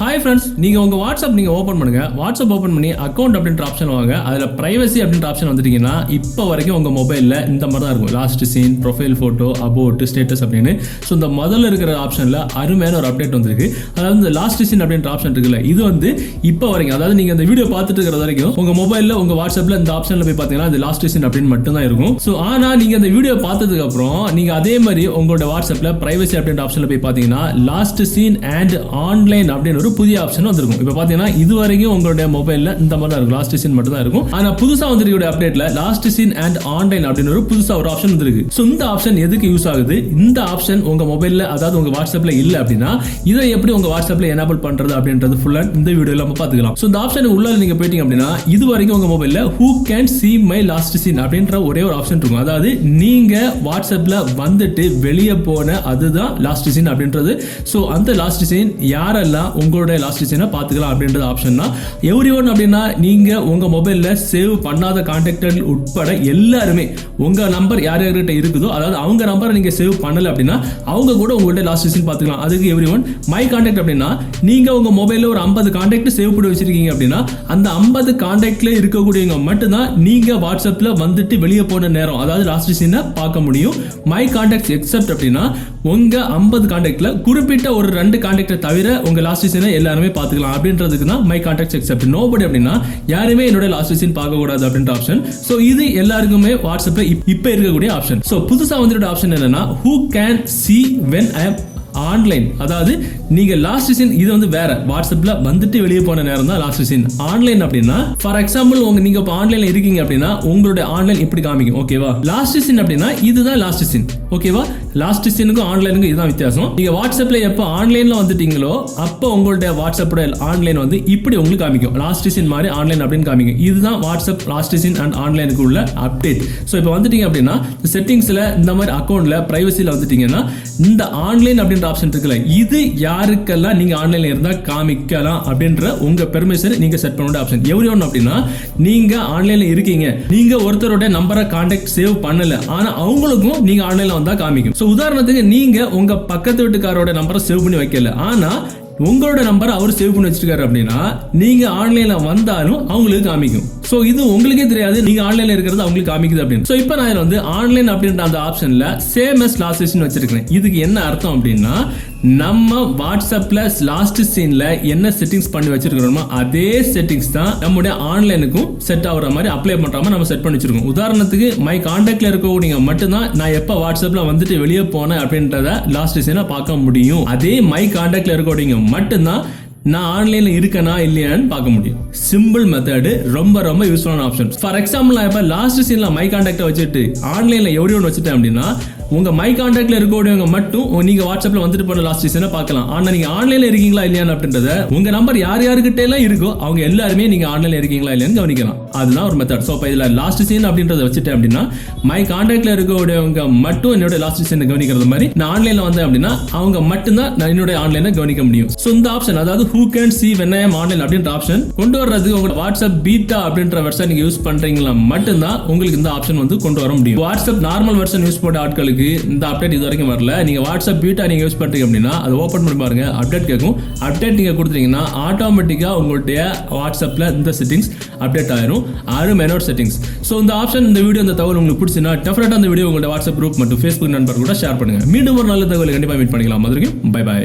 Hi friends, நீங்கள் உங்கள் WhatsApp open பண்ணுங்கள். வாட்ஸ்அப் ஓப்பன் பண்ணி அக்கௌண்ட் அப்படின்ற ஆப்ஷன் வாங்க. அதில் ப்ரைவசி அப்படின்ற ஆப்ஷன் வந்துட்டீங்கன்னா இப்போ வரைக்கும் உங்கள் மொபைலில் இந்த மாதிரி தான் இருக்கும். Last seen, profile photo, about, status அப்படின்னு. ஸோ இந்த முதல்ல இருக்கிற ஆப்ஷனில் அருமையான ஒரு அப்டேட் வந்திருக்கு. அதாவது இந்த லாஸ்ட் சீன் அப்படின்ற ஆப்ஷன் இருக்குல்ல, இது வந்து இப்போ வரைக்கும், அதாவது நீங்கள் இந்த வீடியோ பார்த்துட்டு இருக்கிற வரைக்கும் உங்கள் மொபைலில் உங்கள் வாட்ஸ்அப்பில் இந்த ஆப்ஷனில் போய் பார்த்தீங்கன்னா இந்த லாஸ்ட் சீன் அப்படின்னு மட்டும் தான் இருக்கும். ஸோ ஆனால் நீங்கள் இந்த வீடியோ பார்த்ததுக்கு அப்புறம் நீங்கள் அதே மாதிரி உங்களோட வாட்ஸ்அப்பில் ப்ரைவசி அப்படின்ற ஆப்ஷனில் போய் பார்த்தீங்கன்னா லாஸ்ட் சீன் அண்ட் ஆன்லைன் அப்படின்னு ஒரு புதிய ஆப்ஷன் வந்திருக்கும். இப்போ பார்த்தீங்கன்னா இது வரைக்கும் உங்களுடைய மொபைலில் இந்த மாதிரி தான் இருக்கும், லாஸ்ட் சீன் மட்டும் தான் இருக்கும். ஆனால் புதுசாக வந்திருக்கிற அப்டேட்ல லாஸ்ட் சீன் அண்ட் ஆன்லைன் அப்படின்னு ஒரு புதுசா ஒரு ஆப்ஷன் வந்திருக்கு. ஸோ இந்த ஆப்ஷன் எதுக்கு யூஸ் ஆகுது? இந்த ஆப்ஷன் உங்க மொபைலில், அதாவது உங்க வாட்ஸ்அப்ல இல்ல அப்படின்னா இதை எப்படி உங்க வாட்ஸ்அப்ல எனேபிள் பண்றது அப்படின்றது ஃபுல்லா இந்த வீடியோல நம்ம பார்த்துக்கலாம். ஸோ இந்த ஆப்ஷன் உள்ள நீங்க போயிட்டீங்க அப்படின்னா இது வரைக்கும் உங்க மொபைலில் who can see my last scene அப்படின்ற ஒரே ஒரு ஆப்ஷன் இருக்கும். அதாவது நீங்க வாட்ஸ்அப்ல வந்துட்டு வெளியே போன அதுதான் லாஸ்ட் சீன் அப்படின்றது. ஸோ அந்த லாஸ்ட் சீன் யாரெல்லாம் உங்களோட லாஸ்ட் சீனை பார்த்துக்கலாம் அப்படின்றது ஆப்ஷன் தான். எவ்ரி ஒன் அப்படின்னா நீங்க உங்க மொபைல்ல சேவ் பண்ணாத கான்டாக்டர் உட்பட எல்லாருமே உங்க நம்பர் யார் யார்கிட்ட இருக்குதோ, அதாவது அவங்க நம்பரை நீங்க சேவ் பண்ணல அப்படின்னா அவங்க கூட உங்கள்ட்ட லாஸ்ட் சீன் பார்த்துக்கலாம். அதுக்கு எவ்ரி ஒன் மை கான்டாக்ட் அப்படின்னா நீங்க உங்க மொபைல்ல ஒரு 50 கான்டாக்ட் சேவ் பண்ணி வச்சிருக்கீங்க அப்படின்னா அந்த 50 கான்டாக்ட்ல இருக்கக்கூடியவங்க மட்டும்தான் நீங்க வாட்ஸ்அப்ல வந்துட்டு வெளியே போன நேரம், அதாவது லாஸ்ட் சீனை பார்க்க முடியும். மை கான்டாக்ட் எக்ஸப்ட் அப்படின்னா உங்க 50 கான்டாக்ட்ல குறிப்பிட்ட ஒரு 2 கான்டாக்டை தவிர உங்க லாஸ்ட் சீனை எல்லாருமே பார்த்துக்கலாம் அப்படின்றதுக்கு தான் மை கான்டாக்ட் எக்ஸப்ட். நோபடி அப்படின்னா யாருமே என்னோட லாஸ்ட் சீன் பார்க்க கூடாது அப்படின்ற ஆப்ஷன். சோ இது எல்லாருக்குமே வாட்ஸ்அப்ல இப்ப இருக்கக்கூடிய ஆப்ஷன். சோ புதுசா வந்துட்ட ஆப்ஷன் என்னன்னா who can see when I am online. அதாவது நீங்க லாஸ்ட் சீன் இது வந்து வேற, வாட்ஸ்அப்ல வந்துட்டு வெளியே போன நேரம் தான் லாஸ்ட் சீன். ஆன்லைன் அப்படின்னா ஃபார் எக்ஸாம்பிள் நீங்க இப்போ ஆன்லைன்ல இருக்கீங்க அப்படின்னா உங்களுடைய ஆன்லைன் இப்படி காமிக்கும். ஓகேவா? லாஸ்ட் சீன் அப்படின்னா இதுதான் லாஸ்ட் சீன். ஓகேவா? லாஸ்ட் சீனுக்கும் ஆன்லைனுக்கும் இதுதான் வித்தியாசம். நீங்க வாட்ஸ்அப்ல எப்போ ஆன்லைன்ல வந்துட்டீங்களோ அப்போ உங்களுடைய வாட்ஸ்அப்போட ஆன்லைன் வந்து இப்படி உங்களுக்கு காமிக்கும். லாஸ்ட் சீன் மாதிரி ஆன்லைன் அப்படின்னு காமிக்கும். இதுதான் வாட்ஸ்அப் லாஸ்ட் சீன் அண்ட் ஆன்லைனுக்கு உள்ள அப்டேட். ஸோ இப்போ வந்துட்டீங்க அப்படின்னா செட்டிங்ஸ்ல இந்த மாதிரி அக்கௌண்ட்ல பிரைவசியில வந்துட்டீங்கன்னா இந்த ஆன்லைன் அப்படின்ற ஆப்ஷன் இருக்குல்ல, இது யாருக்கெல்லாம் நீங்க ஆன்லைன்ல இருந்தா காமிக்கலாம் அப்படின்ற உங்க பெர்மிஷன் நீங்க செட் பண்ண ஆப்ஷன். எவ்ரி ஒன் அப்படின்னா நீங்க ஆன்லைன்ல இருக்கீங்க, நீங்க ஒருத்தரோட நம்பரை கான்டாக்ட் சேவ் பண்ணல, ஆனா அவங்களுக்கும் நீங்க ஆன்லைன்ல வந்தா காமிக்கும். சோ உதாரணத்துக்கு நீங்க உங்க பக்கத்து வீட்டுக்காரோட நம்பரை சேவ் பண்ணி வைக்கல, ஆனா உங்களோட நம்பர் அவர் சேவ் பண்ணி வச்சிருக்காரு அப்படின்னா நீங்க ஆன்லைன்ல வந்தாலும் அவங்களுக்கு காமிக்கும். சோ இது உங்களுக்கே தெரியாது நீங்க ஆன்லைன்ல இருக்கிறது அவங்களுக்கு காமிக்குது அப்படின்னு. சோ இப்போ நான் வந்து ஆன்லைன் அப்படின்ற அந்த ஆப்ஷன்ல சேம் as லாஸ்ட் சீன் வச்சிருக்கேன். இதுக்கு என்ன அர்த்தம் அப்படின்னா நம்ம வாட்ஸ்அப்ல லாஸ்ட் சீன்ல என்ன செட்டிங்ஸ் பண்ணி வச்சிருக்கிறோமோ அதே செட்டிங்ஸ் தான் நம்முடைய ஆன்லைனுக்கும் செட் ஆகுற மாதிரி அப்ளை பண்றாம நம்ம செட் பண்ணி வச்சிருக்கோம். உதாரணத்துக்கு மை கான்டாக்ட்ல இருக்கவங்க மட்டும்தான் நான் எப்ப வாட்ஸ்அப்ல வந்துட்டு வெளியே போனேன் அப்படின்றத லாஸ்ட் சீனை பார்க்க முடியும். அதே மை கான்டாக்ட்ல இருக்கவங்க மட்டும்தான் நான் ஆன்லைன்ல இருக்கனா இல்லையான்னு பார்க்க முடியும். சிம்பிள் மெத்தடு, ரொம்ப ரொம்ப யூஸ்ஃபுல்லான ஆப்ஷன். ஃபார் எக்ஸாம்பிள் நான் இப்ப லாஸ்ட் சீன்ல மை கான்டாக்ட் வச்சுட்டு ஆன்லைன்ல எவ்வளோ ஒன்று வச்சுட்டேன் அப்படின்னா உங்க மை கான்டாக்ட்ல இருக்கக்கூடியவங்க மட்டும் நீங்க வாட்ஸ்அப்ல வந்துட்டு போன லாஸ்ட் சீனை பார்க்கலாம். ஆனா நீங்க ஆன்லைன்ல இருக்கீங்களா இல்லையான்னு அப்படின்றத உங்க நம்பர் யார் யாருக்கிட்ட எல்லாம் இருக்கோ அவங்க எல்லாருமே நீங்க ஆன்லைன்ல இருக்கீங்களா இல்லையான்னு கவனிக்கலாம். அதுதான் ஒரு மெத்தட். ஸோ இப்போ இதுல லாஸ்ட் சீன் அப்படின்றத வச்சுட்டேன் அப்படின்னா மை கான்டாக்ட்ல இருக்கக்கூடியவங்க மட்டும் என்னோட லாஸ்ட் சீனை கவனிக்கிறது மாதிரி நான் ஆன்லைன்ல வந்தேன் அப்படின்னா அவங்க மட்டும்தான் நான் என்னோட ஆன்லைனை கவனிக்க முடியும். ஸோ இந்த ஆப்ஷன், அதாவது who can see when I am online அப்படின்ற ஆப்ஷன் கொண்டு வர்றதுக்கு உங்க வாட்ஸ்அப் பீட்டா அப்படின்ற வெர்ஷன் நீங்க யூஸ் பண்றீங்களா மட்டும்தான் உங்களுக்கு இந்த ஆப்ஷன் வந்து கொண்டு வர முடியும். வாட்ஸ்அப் நார்மல் வெர்ஷன் யூஸ் பண்ண ஆட்களுக்கு இந்த அப்டேட் இது வரைக்கும் வரல. நீங்க வாட்ஸ்அப் பீட்டா நீங்க யூஸ் பண்றீங்க அப்படின்னா அது ஓபன் பண்ணி பாருங்க, அப்டேட் கேட்கும். அப்டேட் நீங்க கொடுத்தீங்கன்னா ஆட்டோமேட்டிக்கா உங்களுடைய வாட்ஸ்அப்ல இந்த செட்டிங்ஸ் அப்டேட் ஆயிரும். மெனோட் செட்டிங்ஸ். சோ இந்த ஆப்ஷன், இந்த வீடியோ, இந்த தகவல் உங்களுக்கு பிடிச்சினா டெஃபினட்டா இந்த வீடியோ உங்களோட வாட்ஸ்அப் குரூப் மற்றும் Facebook நண்பர் கூட ஷேர் பண்ணுங்க. மீண்டும் ஒரு நல்ல தகவலை கண்டிப்பா மீட் பண்ணிக்கலாம். Bye by.